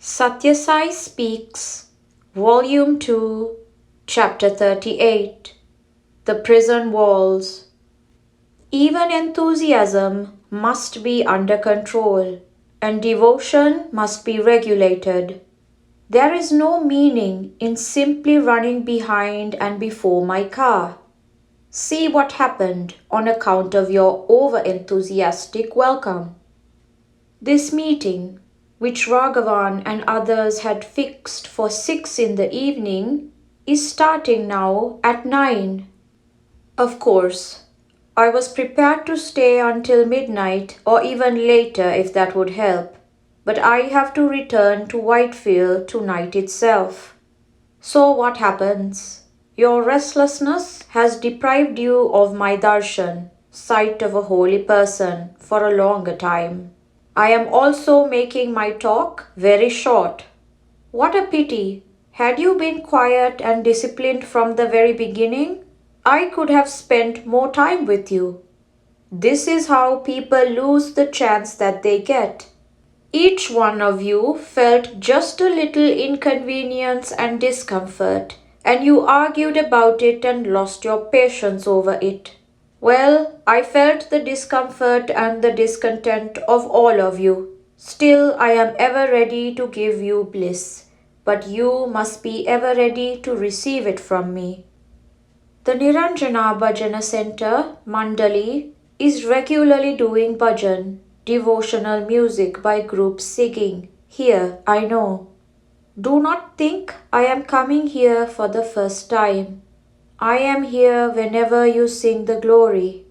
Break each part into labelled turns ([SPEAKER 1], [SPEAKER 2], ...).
[SPEAKER 1] Sathya Sai Speaks, Volume 2, Chapter 38, The Prison Walls. Even enthusiasm must be under control, and devotion must be regulated. There is no meaning in simply running behind and before my car. See what happened on account of your over-enthusiastic welcome. This meeting, which Bhagawan and others had fixed for 6 in the evening, is starting now at 9. Of course, I was prepared to stay until midnight or even later if that would help, but I have to return to Whitefield tonight itself. So what happens? Your restlessness has deprived you of my darshan, sight of a holy person, for a longer time. I am also making my talk very short. What a pity! Had you been quiet and disciplined from the very beginning, I could have spent more time with you. This is how people lose the chance that they get. Each one of you felt just a little inconvenience and discomfort, and you argued about it and lost your patience over it. Well, I felt the discomfort and the discontent of all of you. Still, I am ever ready to give you bliss, but you must be ever ready to receive it from me. The Niranjana Bhajana Center, Mandali, is regularly doing bhajan, devotional music by groups singing. Here, I know. Do not think I am coming here for the first time. I am here whenever you sing the glory.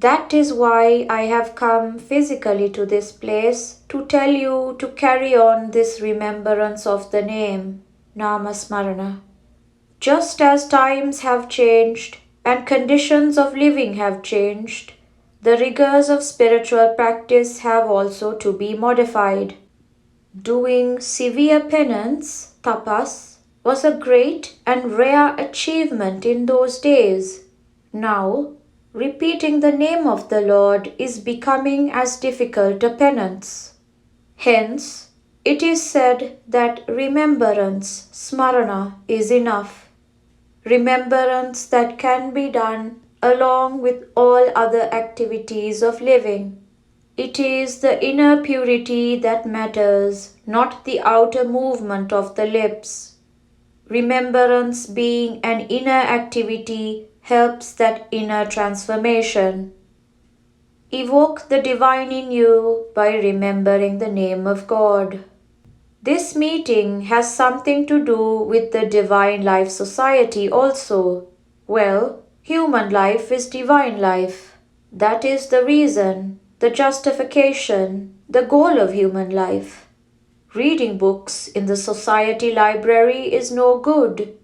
[SPEAKER 1] That is why I have come physically to this place to tell you to carry on this remembrance of the name, Namasmarana. Just as times have changed and conditions of living have changed, the rigors of spiritual practice have also to be modified. Doing severe penance, tapas, was a great and rare achievement in those days. Now, repeating the name of the Lord is becoming as difficult a penance. Hence, it is said that remembrance, smarana, is enough. Remembrance that can be done along with all other activities of living. It is the inner purity that matters, not the outer movement of the lips. Remembrance being an inner activity helps that inner transformation. Evoke the divine in you by remembering the name of God. This meeting has something to do with the Divine Life Society also. Well, human life is divine life. That is the reason, the justification, the goal of human life. Reading books in the society library is no good.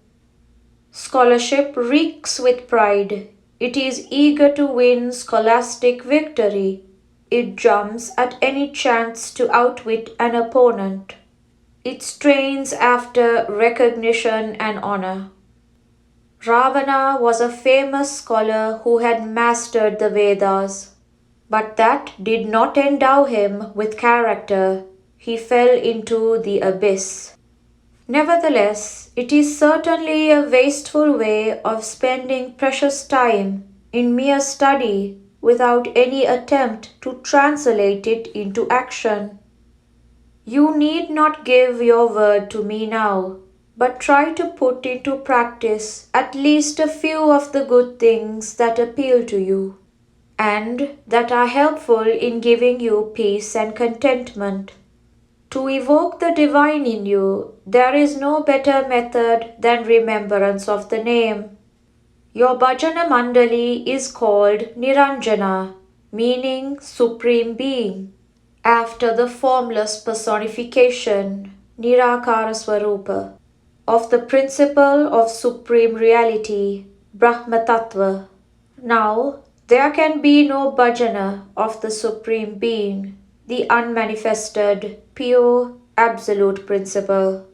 [SPEAKER 1] Scholarship reeks with pride. It is eager to win scholastic victory. It jumps at any chance to outwit an opponent. It strains after recognition and honor. Ravana was a famous scholar who had mastered the Vedas, but that did not endow him with character. He fell into the abyss. Nevertheless, it is certainly a wasteful way of spending precious time in mere study without any attempt to translate it into action. You need not give your word to me now, but try to put into practice at least a few of the good things that appeal to you, and that are helpful in giving you peace and contentment. To evoke the divine in you, there is no better method than remembrance of the name. Your bhajana mandali is called Niranjana, meaning Supreme Being, after the formless personification, Nirakara Swarupa, of the principle of supreme reality, Brahma Tattva. Now, there can be no bhajana of the Supreme Being, the unmanifested, pure, absolute principle.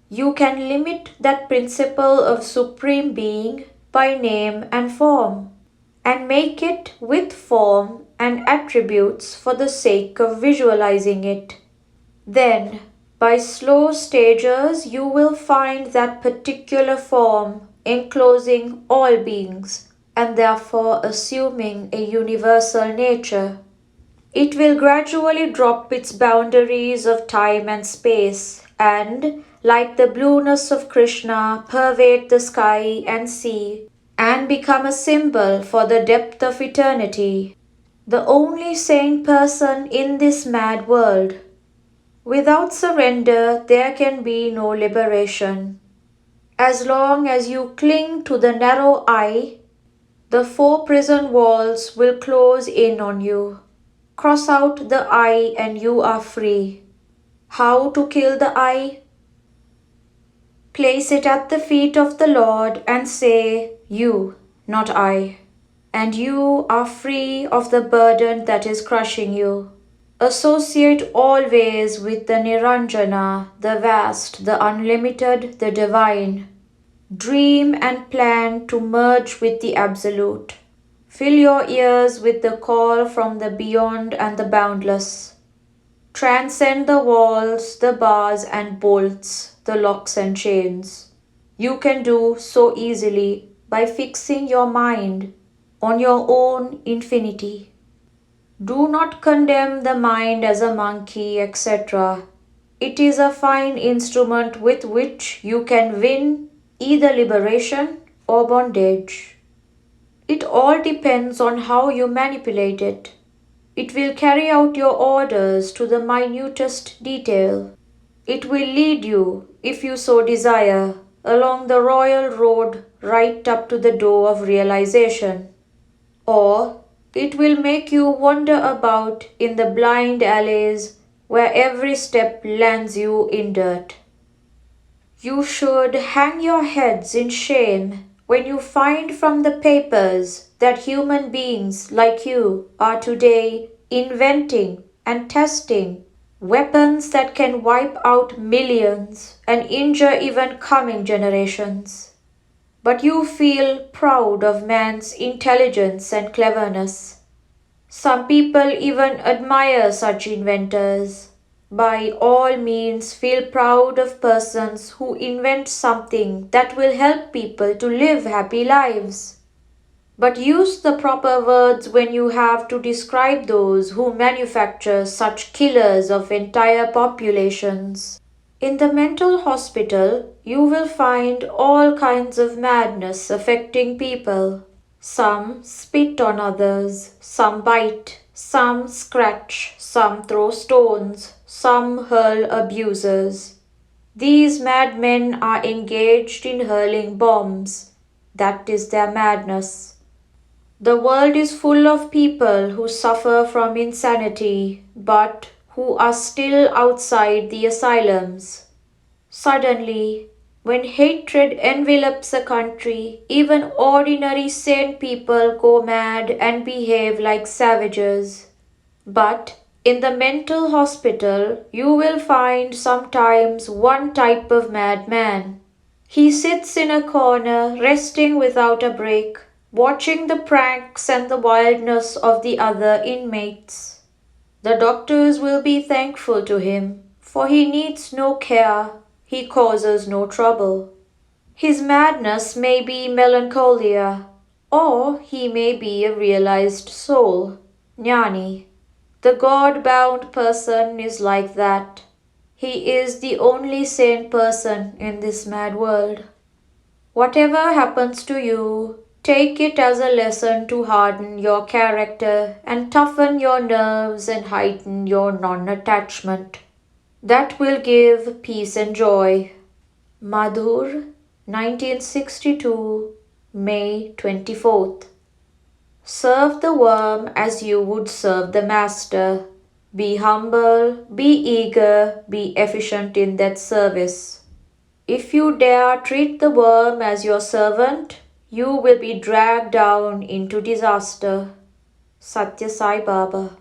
[SPEAKER 1] You can limit that principle of Supreme Being by name and form, and make it with form and attributes for the sake of visualizing it. Then, By slow stages, you will find that particular form enclosing all beings and therefore assuming a universal nature. It will gradually drop its boundaries of time and space and, like the blueness of Krishna, pervade the sky and sea and become a symbol for the depth of eternity. The only sane person in this mad world. Without surrender, there can be no liberation. As long as you cling to the narrow eye, the four prison walls will close in on you. Cross out the eye and you are free. How to kill the eye? Place it at the feet of the Lord and say, "You, not I." And you are free of the burden that is crushing you. Associate always with the Niranjana, the vast, the unlimited, the divine. Dream and plan to merge with the Absolute. Fill your ears with the call from the beyond and the boundless. Transcend the walls, the bars and bolts, the locks and chains. You can do so easily by fixing your mind on your own infinity. Do not condemn the mind as a monkey, etc. It is a fine instrument with which you can win either liberation or bondage. It all depends on how you manipulate it. It will carry out your orders to the minutest detail. It will lead you, if you so desire, along the royal road right up to the door of realization. Or it will make you wander about in the blind alleys where every step lands you in dirt. You should hang your heads in shame when you find from the papers that human beings like you are today inventing and testing weapons that can wipe out millions and injure even coming generations. But you feel proud of man's intelligence and cleverness. Some people even admire such inventors. By all means, feel proud of persons who invent something that will help people to live happy lives. But use the proper words when you have to describe those who manufacture such killers of entire populations. In the mental hospital, you will find all kinds of madness affecting people. Some spit on others, some bite, some scratch, some throw stones, some hurl abuses. These madmen are engaged in hurling bombs. That is their madness. The world is full of people who suffer from insanity, but who are still outside the asylums. Suddenly, when hatred envelops a country, even ordinary sane people go mad and behave like savages. But in the mental hospital, you will find sometimes one type of madman. He sits in a corner, resting without a break, watching the pranks and the wildness of the other inmates. The doctors will be thankful to him, for he needs no care, he causes no trouble. His madness may be melancholia, or he may be a realized soul, jnani. The God-bound person is like that. He is the only sane person in this mad world. Whatever happens to you, take it as a lesson to harden your character and toughen your nerves and heighten your non-attachment. That will give peace and joy. Madhur, 1962, May 24th. Serve the worm as you would serve the master. Be humble, be eager, be efficient in that service. If you dare treat the worm as your servant, you will be dragged down into disaster. Sathya Sai Baba.